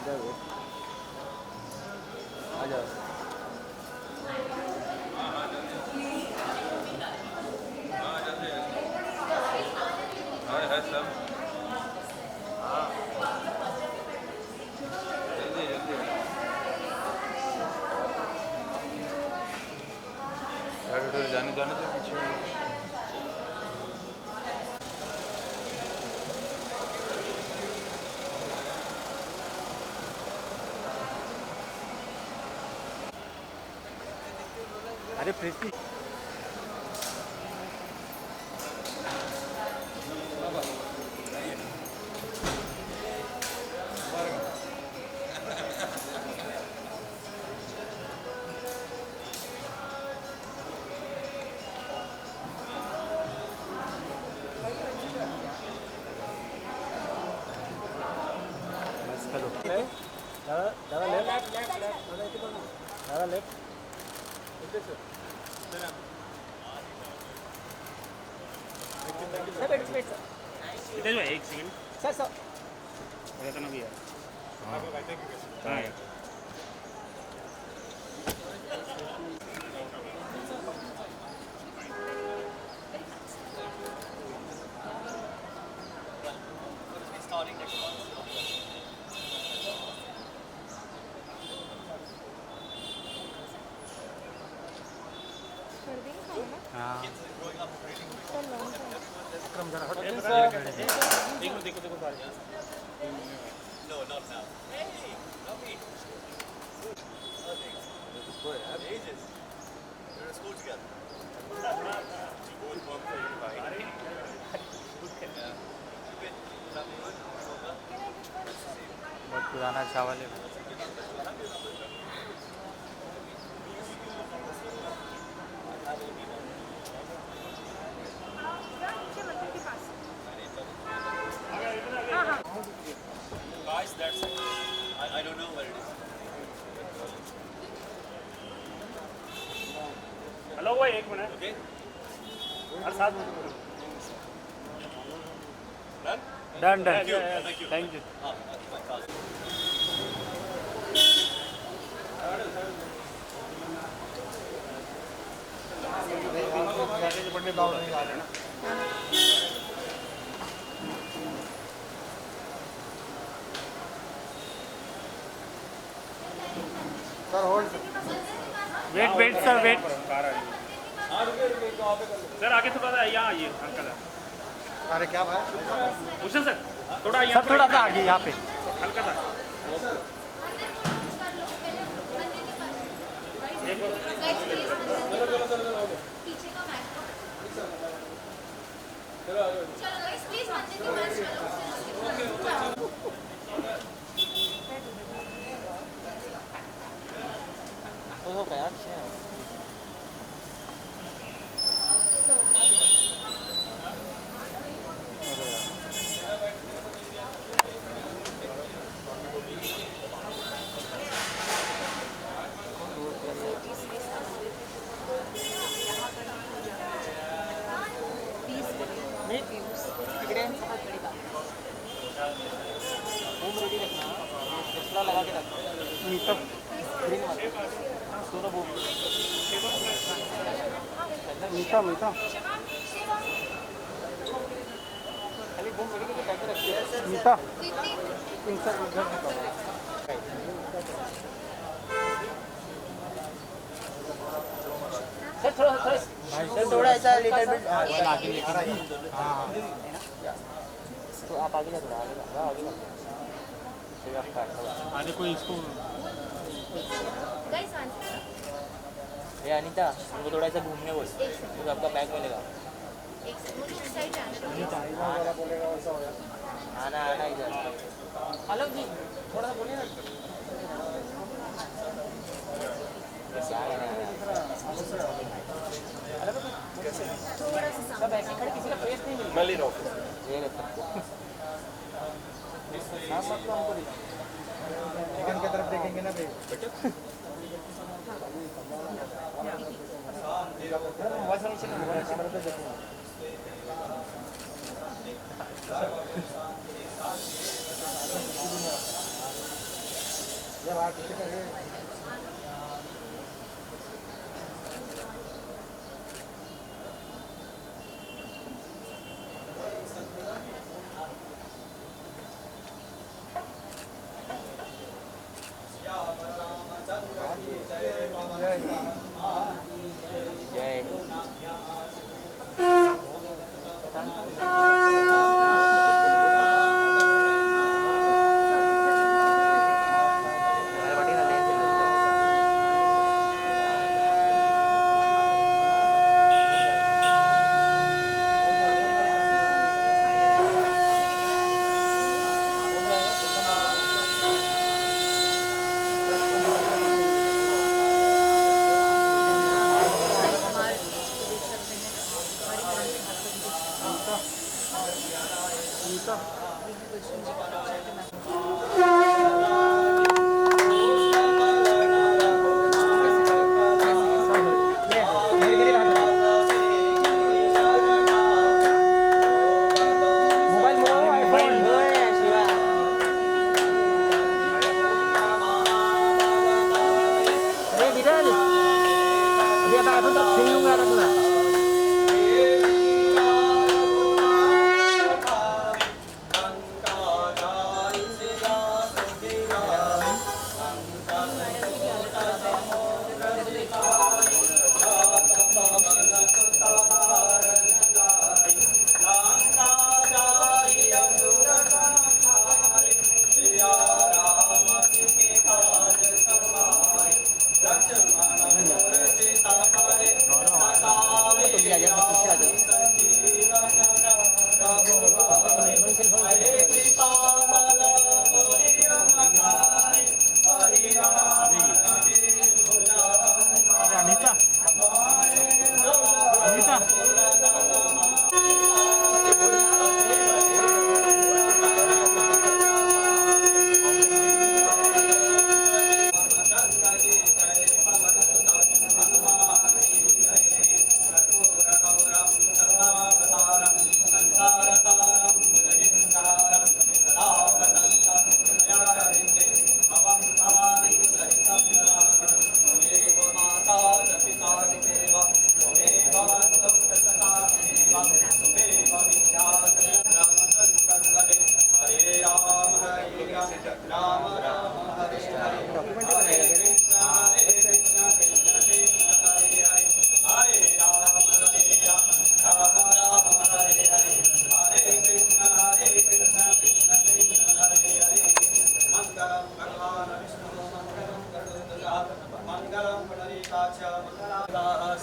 आ जाओ। है सब। हाँ जल्दी जल्दी जाने जाने से पीछे। अरे प्रेस्टी दादा लेफ्ट दादा लेफ्ट एक सेकंड सर सर ना भी है हाँ बहुत पुराना चावल है। I don't know where it is. Hello भाई एक मिनट Okay? हर साथ done done Thank you. Thank you. Thank you. My car. Sir hold wait wait sir wait. Sir आगे थोड़ा सा यहाँ आइए अंकल अरे क्या भाई भूषण सर थोड़ा यहाँ सर थोड़ा सा आगे यहाँ पे हल्का सा मीठा मीठा मीठा सर थोड़ा ऐसा लिटिल बिट तो आप आगे थोड़ा आगे आगे कोई इसको ये अनीता उनको थोड़ा सा घूमने बोल तो आपका बैग मिलेगा आना आना इधर हेलो जी थोड़ा सा बोलिए ना सब ऐसे खड़े किसी का फेस नहीं मिल मैं ले रहा हूँ। ये लगता चिकन की तरफ देखेंगे ना भाई जय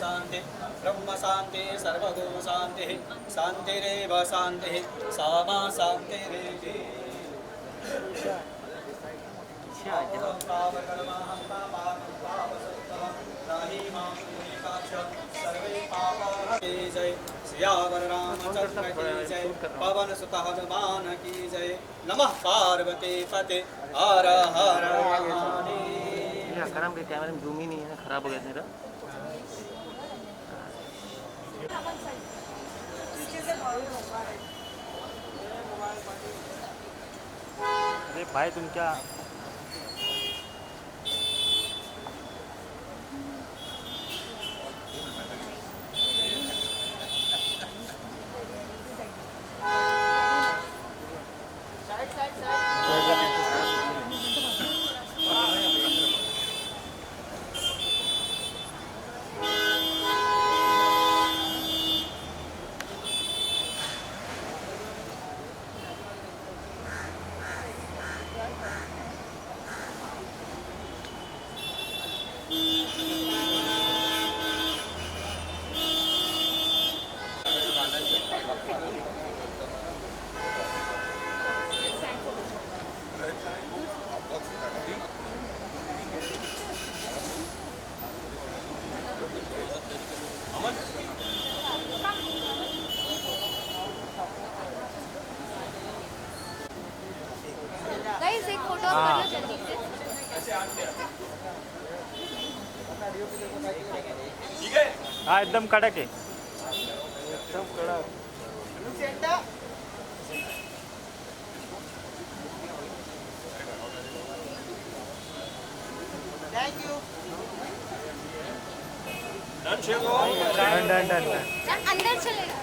शांति ब्रह्म शांति सर्वगो शांति शांतिरेव शांति सामा शांतिरेति जय सियावर रामचंद्र की जय पवन सुत हनुमान की जय नमः पार्वती पते हर हर महादेव। खराब के कैमरे में जूम ही नहीं है, खराब हो गया मेरा। अरे भाई तुम क्या गाइस एक फोटो कर लो जल्दी से। हाँ एकदम कड़क है। एकदम कड़क। डन डन डन डन अंदर चलेगा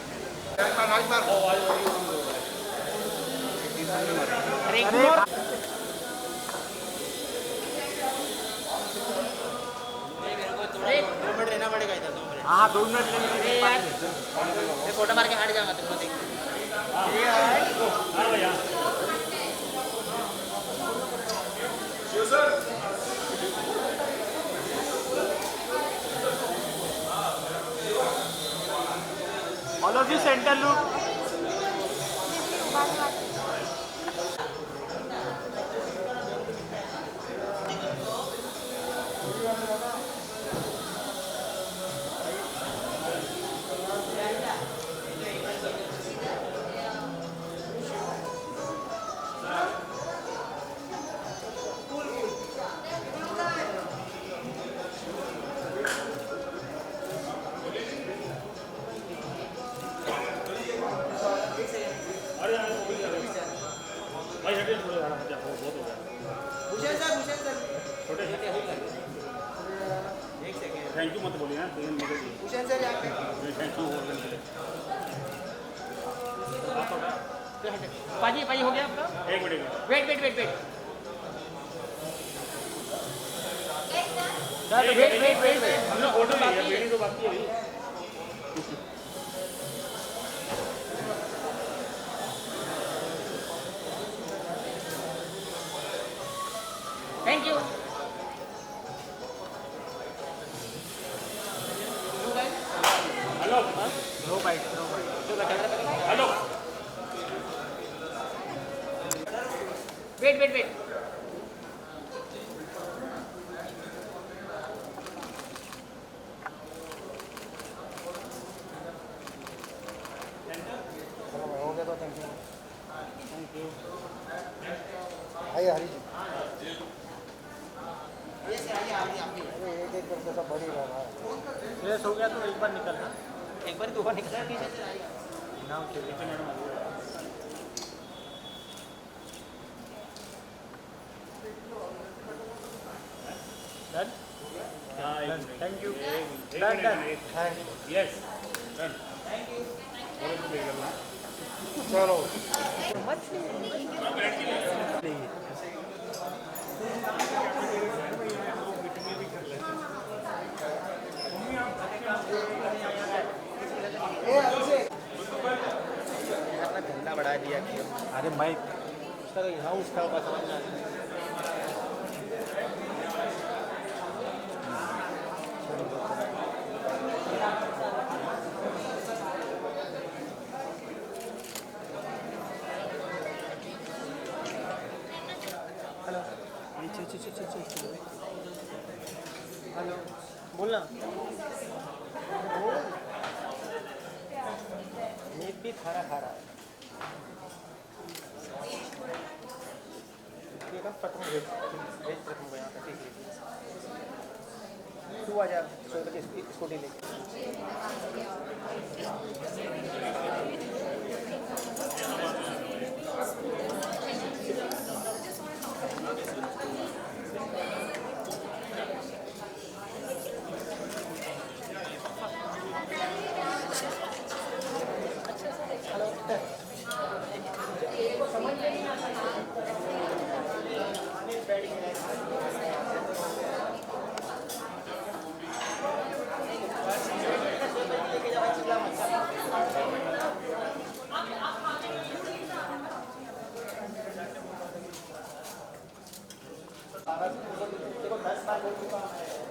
अरे 2 मिनट रहना पड़ेगा इधर 2 मिनट हाँ 2 मिनट लेंगे मैं फोटो मार के हट जाऊंगा तुमको देख all of you centre look thank you मत बोलिए ना थैंक यू पाजी पाजी हो गया आपका एक minute wait wait wait wait हम लोग फोटो वीडियो तो बाकी है thank you hello no byte hello wait wait wait हो गया तो थैंक यू आइए हरी जी अरे एक एक करके सब बढ़ ही रहा है फ्रेश हो गया तो एक बार निकलना एक बार 2 बार निकलना नाम चलिए done thank you done done yes done चलो अपना धंधा बढ़ा दिया कि अरे मैं उसका तो यहाँ उसका होगा समझ में आता है हेलो बोलना मीट भी खारा खारा है ये कब पटना भेज रखूँगा यहाँ पे ठीक है तू आ जा 100 बजे स्कूटी लेके देखो 10 बार बोल चुका हूँ मैं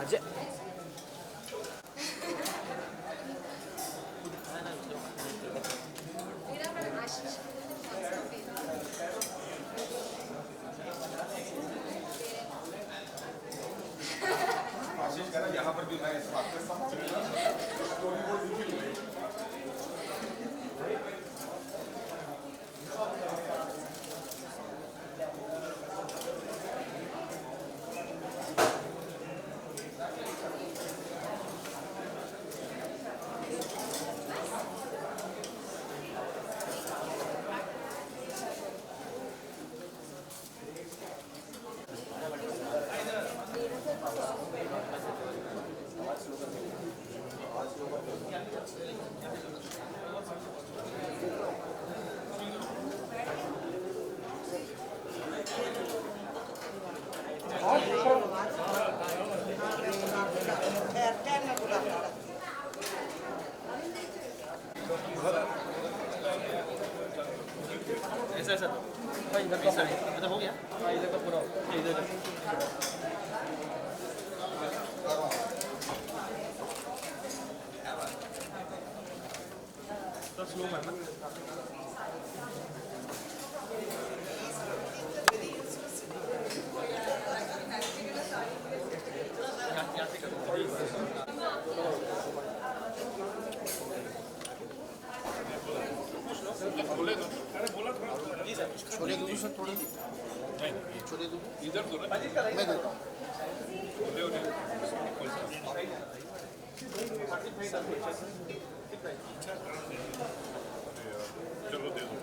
अजय ऐसा ऐसा तो ऐसा मतलब हो गया इधर का पूरा इधर तो स्लो करना यहाँ से करो छोले दूध से थोड़े छोले दूध इधर दो मैं देता हूँ चलो दे दो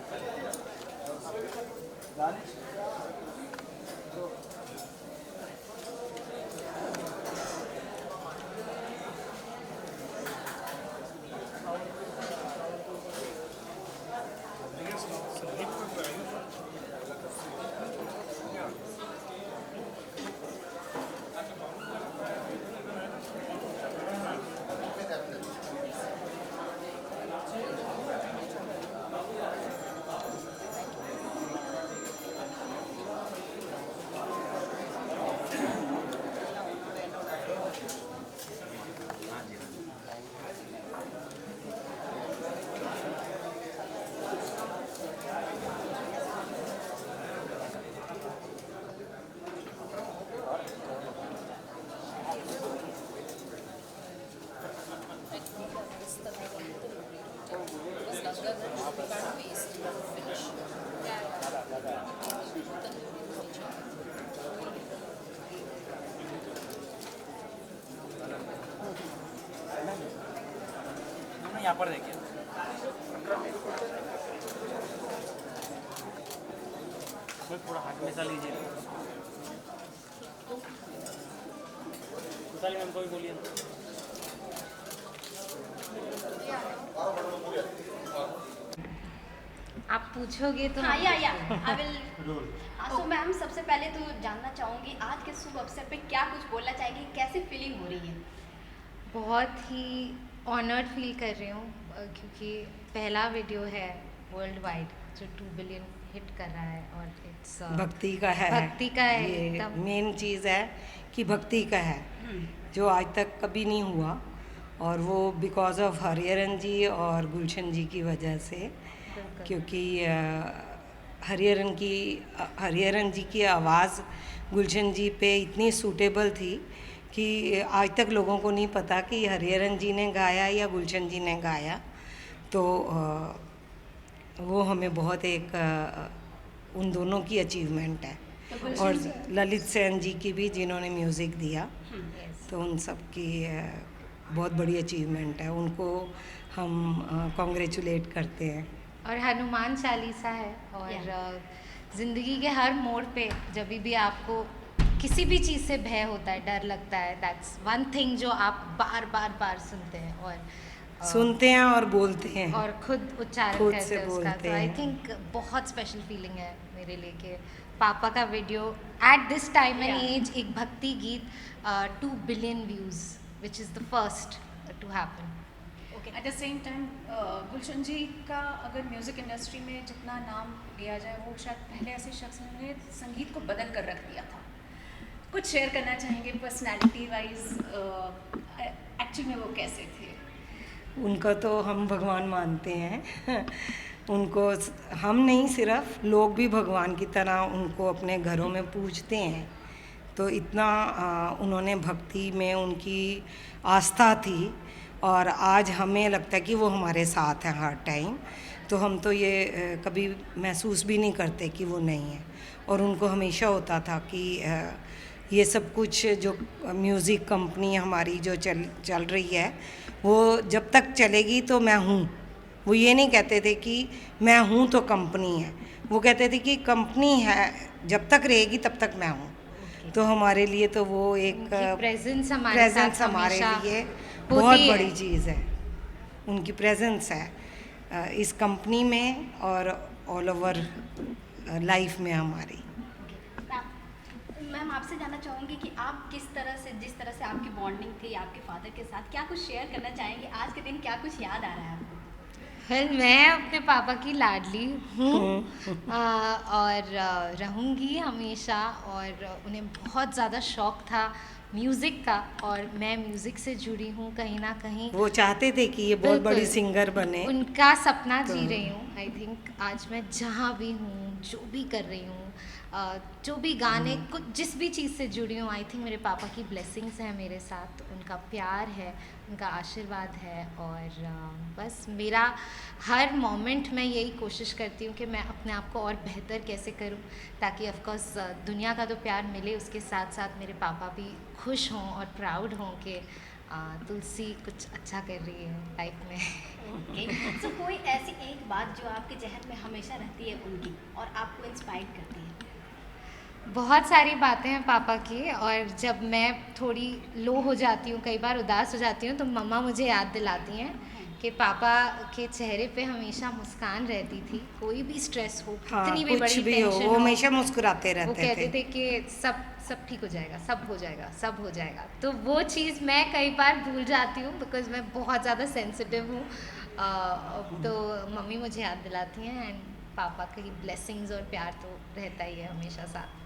यहाँ पर देखिए थोड़ा हाथ में सा लीजिए खुशाली मैम को भी बोलिए आप पूछोगे तो हाँ या आई विल सो मैम सबसे पहले तो जानना चाहूँगी आज के शुभ अवसर पे क्या कुछ बोलना चाहेंगी कैसे फीलिंग हो रही है बहुत ही ऑनर्ड फील कर रही हूँ क्योंकि पहला वीडियो है वर्ल्ड वाइड जो 2 बिलियन हिट कर रहा है और इट्स भक्ति का है ये एकदम मेन चीज़ है कि भक्ति का है जो आज तक कभी नहीं हुआ और वो बिकॉज ऑफ हरिहरन जी और गुलशन जी की वजह से क्योंकि हरिहरन जी की आवाज़ गुलशन जी पे इतनी सूटेबल थी कि आज तक लोगों को नहीं पता कि हरिहरन जी ने गाया या गुलशन जी ने गाया तो वो हमें बहुत एक उन दोनों की अचीवमेंट है और ललित सेन जी की भी जिन्होंने म्यूज़िक दिया तो उन सब की बहुत बड़ी अचीवमेंट है उनको हम कॉन्ग्रेचुलेट करते हैं और हनुमान चालीसा है और ज़िंदगी के हर मोड़ पे जब भी आपको किसी भी चीज़ से भय होता है डर लगता है दैट्स वन थिंग जो आप बार बार सुनते हैं और सुनते हैं और बोलते हैं और खुद उच्चारण खुद करते से हैं उसका बोलते तो आई हैं। थिंक बहुत स्पेशल फीलिंग है मेरे लिए कि पापा का video at this time and as एक भक्ति गीत 2 billion views which is the first to happen at the same time Gulshan ji का अगर म्यूज़िक इंडस्ट्री में जितना नाम लिया जाए वो शायद पहले ऐसे शख्स ने संगीत को बदल कर रख दिया था कुछ शेयर करना चाहेंगे पर्सनालिटी वाइज, एक्चुअली में वो कैसे थे? उनको तो हम भगवान मानते हैं उनको हम नहीं, सिर्फ लोग भी भगवान की तरह उनको अपने घरों में पूजते हैं। तो इतना उन्होंने भक्ति में उनकी आस्था थी और आज हमें लगता है कि वो हमारे साथ हैं हर टाइम। तो हम तो ये कभी महसूस भी नहीं करते कि वो नहीं है। और उनको हमेशा होता था कि ये सब कुछ जो म्यूज़िक कंपनी हमारी जो चल रही है वो जब तक चलेगी तो मैं हूँ। वो ये नहीं कहते थे कि मैं हूँ तो कंपनी है, वो कहते थे कि कंपनी है जब तक रहेगी तब तक मैं हूँ। तो हमारे लिए तो वो एक प्रेजेंस हमारे लिए बहुत बड़ी चीज़ है। उनकी प्रेजेंस है इस कंपनी में और ऑल ओवर लाइफ में हमारी। मैम आपसे जानना चाहूँगी कि आप किस तरह से, जिस तरह से आपकी बॉन्डिंग थी आपके फादर के साथ, क्या कुछ शेयर करना चाहेंगे? आज के दिन क्या कुछ याद आ रहा है आपको? वेल, मैं अपने पापा की लाडली हूँ और रहूँगी हमेशा। और उन्हें बहुत ज़्यादा शौक़ था म्यूज़िक का और मैं म्यूज़िक से जुड़ी हूँ कहीं ना कहीं। वो चाहते थे कि ये बहुत बड़ी सिंगर बने, उनका सपना जी रही हूँ। आई थिंक आज मैं जहाँ भी हूँ, जो भी कर रही हूँ, जो भी गाने, कुछ जिस भी चीज़ से जुड़ी हूँ, आई थिंक मेरे पापा की ब्लेसिंग्स हैं मेरे साथ, उनका प्यार है, उनका आशीर्वाद है। और बस मेरा हर मोमेंट में यही कोशिश करती हूँ कि मैं अपने आप को और बेहतर कैसे करूँ ताकि ऑफकोर्स दुनिया का तो प्यार मिले, उसके साथ साथ मेरे पापा भी खुश हों और प्राउड हों कि तुलसी कुछ अच्छा कर रही है लाइफ में। तो कोई ऐसी एक बात जो आपके जहन में हमेशा रहती है उनकी और आपको इंस्पायर करती है? बहुत सारी बातें हैं पापा की, और जब मैं थोड़ी लो हो जाती हूँ, कई बार उदास हो जाती हूँ, तो मम्मा मुझे याद दिलाती हैं कि पापा के चेहरे पे हमेशा मुस्कान रहती थी, कोई भी स्ट्रेस हो, कितनी भी बड़ी टेंशन हो, वो हमेशा मुस्कुराते रहते थे। वो कहते थे कि सब ठीक हो जाएगा, सब हो जाएगा, सब हो जाएगा। तो वो चीज़ मैं कई बार भूल जाती हूँ बिकॉज मैं बहुत ज़्यादा सेंसिटिव हूँ। तो मम्मी मुझे याद दिलाती हैं एंड पापा की ब्लेसिंग्स और प्यार तो रहता ही है हमेशा साथ।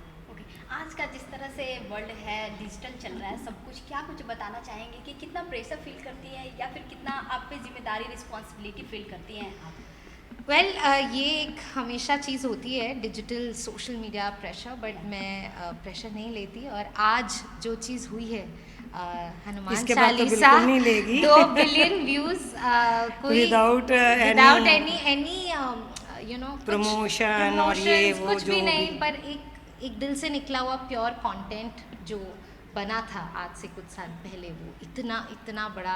आज का जिस तरह से वर्ल्ड है, डिजिटल चल रहा है सब कुछ, क्या कुछ बताना चाहेंगे कि कितना प्रेशर फील करती हैं या फिर कितना आप पे जिम्मेदारी, रिस्पॉन्सिबिलिटी फील करती हैं आप? वेल, ये एक हमेशा चीज़ होती है digital social media pressure, but मैं प्रेशर नहीं लेती। और आज जो चीज़ हुई है, Hanuman Chalisa 2 billion views without any promotion और ये वो कुछ भी नहीं, पर एक दिल से निकला हुआ प्योर कंटेंट जो बना था आज से कुछ साल पहले, वो इतना बड़ा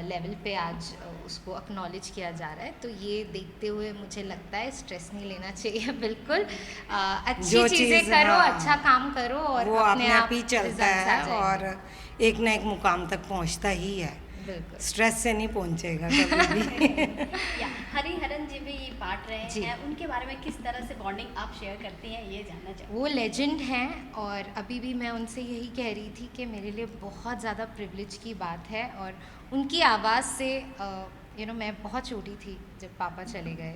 लेवल पे आज उसको एक्नॉलेज किया जा रहा है। तो ये देखते हुए मुझे लगता है स्ट्रेस नहीं लेना चाहिए बिल्कुल। अच्छी चीज़ें करो, अच्छा काम करो और वो अपने आप ही चलता है और एक ना एक मुकाम तक पहुंचता ही है। स्ट्रेस से नहीं पहुंचेगा कभी भी। हरिहरन जी भी पार्ट रहे हैं, उनके बारे में किस तरह से बॉन्डिंग आप शेयर करती हैं, ये जानना चाहूँगी। वो लेजेंड हैं और अभी भी मैं उनसे यही कह रही थी कि मेरे लिए बहुत ज़्यादा प्रिविलेज की बात है। और उनकी आवाज़ से मैं बहुत छोटी थी जब पापा चले गए,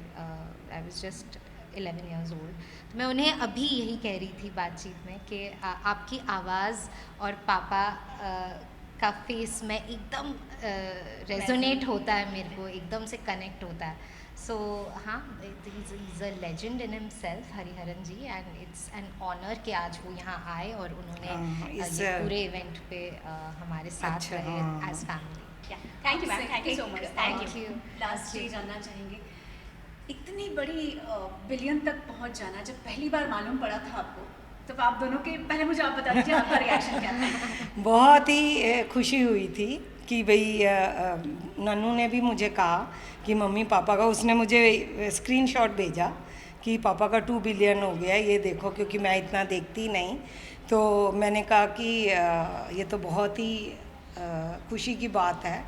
I was just 11 years old। तो मैं उन्हें अभी यही कह रही थी बातचीत में कि आपकी आवाज़ और पापा का फेस में एकदम रेजोनेट होता है, मेरे को एकदम से कनेक्ट होता है। सो हाँ, is a legend in himself Hariharan ji, and it's an honour कि आज वो यहाँ आए और उन्होंने ये पूरे इवेंट पे हमारे साथ रहे as family. Thank you ma'am, thank you so much. Thank you. Last चीज जानना चाहेंगे, इतनी बड़ी बिलियन तक पहुंच जाना जब पहली बार मालूम पड़ा था आपको, तब आप दोनों के, पहले मुझे आप बता दीजिए आपका रिएक्शन क्या था? बहुत ही खुशी हुई थी कि भाई नन्नू ने भी मुझे कहा कि मम्मी पापा का, उसने मुझे स्क्रीनशॉट भेजा कि पापा का 2 बिलियन हो गया, ये देखो, क्योंकि मैं इतना देखती नहीं। तो मैंने कहा कि ये तो बहुत ही खुशी की बात है,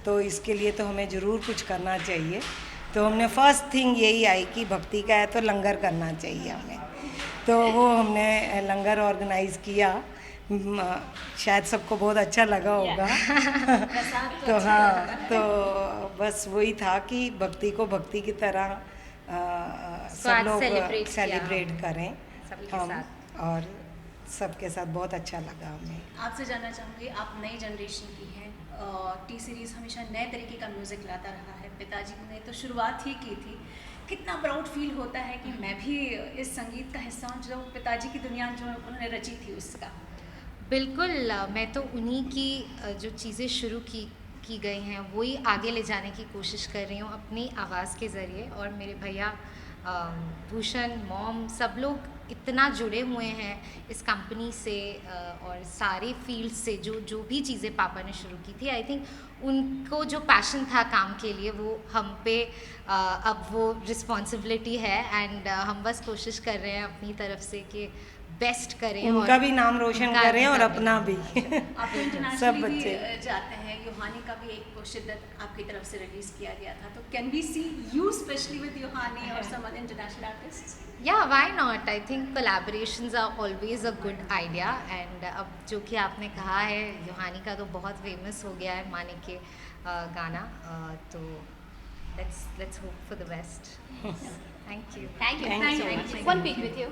तो इसके लिए तो हमें ज़रूर कुछ करना चाहिए। तो हमने फर्स्ट थिंग यही आई कि भक्ति का है तो लंगर करना चाहिए हमें। तो वो हमने लंगर ऑर्गेनाइज़ किया, शायद सबको बहुत अच्छा लगा होगा। तो हाँ, तो बस वही था कि भक्ति को भक्ति की तरह सब लोग सेलिब्रेट करें हम, और सबके साथ बहुत अच्छा लगा हमें। आपसे जानना चाहूँगी, आप नई जनरेशन की हैं, टी सीरीज़ हमेशा नए तरीके का म्यूज़िक लाता रहा है, पिताजी ने तो शुरुआत ही की थी। कितना प्राउड फील होता है कि मैं भी इस संगीत का हिस्सा हूँ जो पिताजी की दुनिया जो उन्होंने रची थी उसका। बिल्कुल, मैं तो उन्हीं की जो चीज़ें शुरू की गई हैं वही आगे ले जाने की कोशिश कर रही हूँ अपनी आवाज़ के ज़रिए। और मेरे भैया भूषण, मॉम, सब लोग इतना जुड़े हुए हैं इस कंपनी से और सारे फील्ड से, जो भी चीज़ें पापा ने शुरू की थी, आई थिंक उनको जो पैशन था काम के लिए वो हम पे अब वो रिस्पॉन्सिबिलिटी है। एंड हम बस कोशिश कर रहे हैं अपनी तरफ से कि बेस्ट करें, उनका भी नाम रोशन करें और अपना भी। आप तो सब इंटरनेशनली भी बच्चे जाते हैं, यूहानी का भी एक शिद्दत आपकी तरफ से रिलीज़ किया गया था, तो can we see you specially with Yohani और सम अदर इंटरनेशनल आर्टिस्ट्स? या why not, I think collaborations are always a good idea. And अब जो कि आपने कहा है, यूहानी का तो बहुत फेमस हो गया है माने के गाना, तो let's hope for the best. Thank you Thank you. Thank you Thank so you. One peek with you.